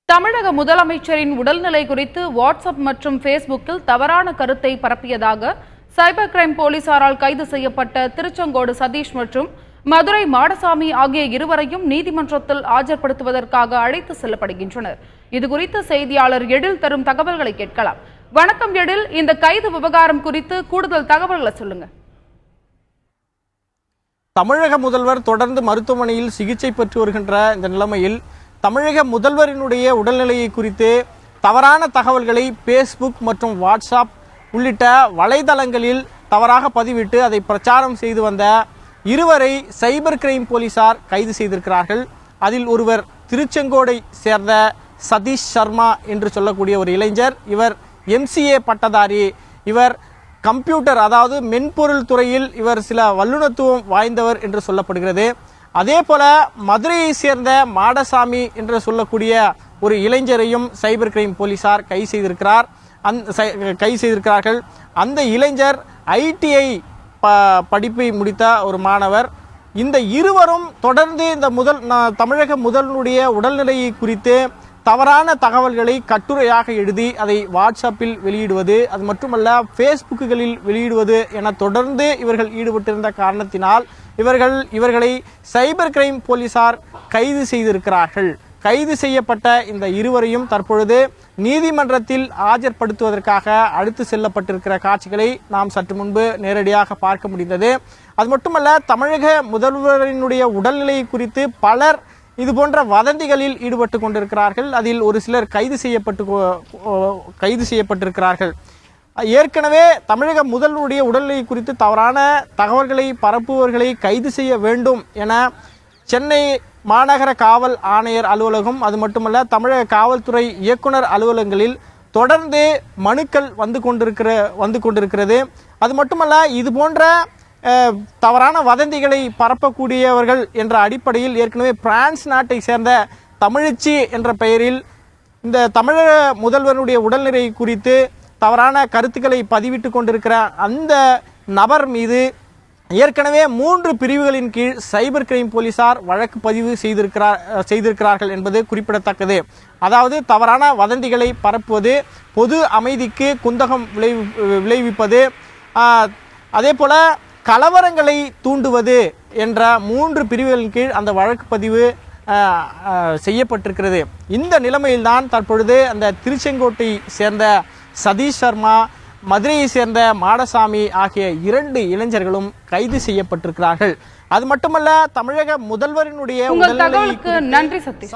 தமிழக முதலமைச்சரின் உடல்நிலை குறித்து வாட்ஸ்அப் மற்றும் பேஸ்புக்கில் தவறான கருத்தை பரப்பியதாக சைபர் கிரைம் போலீசாரால் கைது செய்யப்பட்ட திருச்செங்கோடு சதீஷ் மற்றும் மதுரை மாடசாமி ஆகிய இருவரையும் நீதிமன்றத்தில் ஆஜர்படுத்துவதற்காக அழைத்து செல்லப்படுகின்றனர். இதுகுறித்து செய்தியாளர் எழில் தரும் தகவல்களை கேட்கலாம். வணக்கம் எழில், இந்த கைது விவகாரம் குறித்து கூடுதல் தகவல்களை சொல்லுங்க. தமிழக முதல்வர் தொடர்ந்து மருத்துவமனையில் சிகிச்சை பெற்று வருகின்ற இந்த நிலைமையில் தமிழக முதல்வரினுடைய உடல்நிலையை குறித்து தவறான தகவல்களை பேஸ்புக் மற்றும் வாட்ஸ்அப் உள்ளிட்ட வலைதளங்களில் தவறாக பதிவிட்டு அதை பிரச்சாரம் செய்து வந்த இருவரை சைபர் கிரைம் போலீசார் கைது செய்திருக்கிறார்கள். அதில் ஒருவர் திருச்செங்கோடை சேர்ந்த சதீஷ் சர்மா என்று சொல்லக்கூடிய ஒரு இளைஞர். இவர் MCA பட்டதாரி. இவர் கம்ப்யூட்டர், அதாவது மென்பொருள் துறையில் இவர் சில வல்லுநத்துவம் வாய்ந்தவர் என்று சொல்லப்படுகிறது. அதே போல மதுரையை சேர்ந்த மாடசாமி என்று சொல்லக்கூடிய ஒரு இளைஞரையும் சைபர் கிரைம் போலீசார் கைது செய்திருக்கிறார்கள். அந்த இளைஞர் ITI படிப்பை முடித்த ஒரு மாணவர். இந்த இருவரும் தொடர்ந்து இந்த தமிழக முதல்வருடைய உடல்நிலையை குறித்து தவறான தகவல்களை கட்டுரையாக எழுதி அதை வாட்ஸ்அப்பில் வெளியிடுவது, அது மட்டுமல்ல பேஸ்புக்குகளில் வெளியிடுவது என தொடர்ந்து இவர்கள் ஈடுபட்டிருந்த காரணத்தினால் இவர்களை சைபர் கிரைம் போலீசார் கைது செய்திருக்கிறார்கள். கைது செய்யப்பட்ட இந்த இருவரையும் தற்பொழுது நீதிமன்றத்தில் ஆஜர்படுத்துவதற்காக அழைத்து செல்லப்பட்டிருக்கிற காட்சிகளை நாம் சற்று முன்பு நேரடியாக பார்க்க முடிந்தது. அது மட்டுமல்ல, தமிழக முதல்வரினுடைய உடல்நிலை குறித்து பலர் இது போன்ற வதந்திகளில் ஈடுபட்டு கொண்டிருக்கிறார்கள். அதில் ஒரு சிலர் கைது செய்யப்பட்டிருக்கிறார்கள். ஏற்கனவே தமிழக முதல்வருடைய உடல்நிலை குறித்து தவறான தகவல்களை பரப்புபவர்களை கைது செய்ய வேண்டும் என சென்னை மாநகர காவல் ஆணையர் அலுவலகம், அது மட்டுமல்ல தமிழக காவல்துறை இயக்குனர் அலுவலகங்களில் தொடர்ந்து மனுக்கள் வந்து கொண்டிருக்கிறது. அது மட்டுமல்ல, இது போன்ற தவறான வதந்திகளை பரப்பக்கூடியவர்கள் என்ற அடிப்படையில் ஏற்கனவே பிரான்ஸ் நாட்டை சேர்ந்த தமிழச்சி என்ற பெயரில் இந்த தமிழக முதல்வருடைய உடல்நிலை குறித்து தவறான கருத்துக்களை பதிவிட்டு கொண்டிருக்கிற அந்த நபர் மீது ஏற்கனவே 3 பிரிவுகளின் கீழ் சைபர் கிரைம் போலீசார் வழக்கு பதிவு செய்திருக்கிறார்கள் என்பது குறிப்பிடத்தக்கது. அதாவது தவறான வதந்திகளை பரப்புவது, பொது அமைதிக்கு குந்தகம் விளைவிப்பது, அதே போல கலவரங்களை தூண்டுவது என்ற 3 பிரிவுகளின் கீழ் அந்த வழக்கு பதிவு செய்யப்பட்டிருக்கிறது. இந்த நிலைமையில்தான் தற்பொழுது அந்த திருச்செங்கோட்டை சேர்ந்த சதீஷ் சர்மா, மதுரையை சேர்ந்த மாடசாமி ஆகிய 2 இளைஞர்களும் கைது செய்யப்பட்டிருக்கிறார்கள். அது மட்டுமல்ல, தமிழக முதல்வரினுடைய நன்றி சதீஷ்.